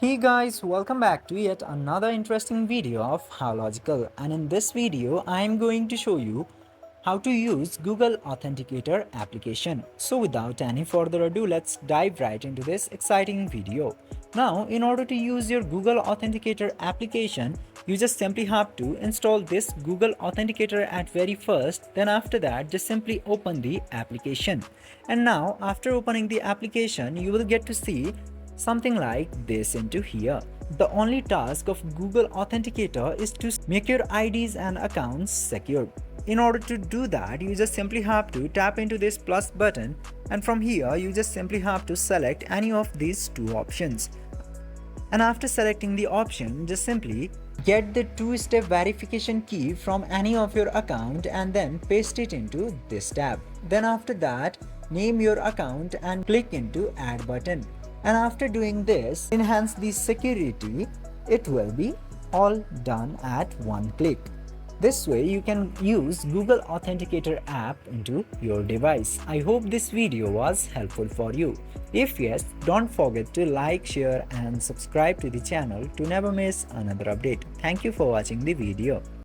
Hey guys, welcome back to yet another interesting video of How Logical, and in this video I am going to show you how to use Google Authenticator application. So without any further ado, let's dive right into this exciting video. Now, in order to use your Google Authenticator application, you just simply have to install this Google Authenticator at very first. Then after that, just simply open the application. And now after opening the application, you will get to see something like this into here. The only task of Google Authenticator is to make your IDs and accounts secure. In order to do that, you just simply have to tap into this plus button, and from here you just simply have to select any of these two options. And after selecting the option, just simply get the two-step verification key from any of your account and then paste it into this tab. Then after that, name your account and click into add button. And after doing this, enhance the security, it will be all done at one click. This way you can use Google Authenticator app into your device. I hope this video was helpful for you. If yes, don't forget to like, share and subscribe to the channel to never miss another update. Thank you for watching the video.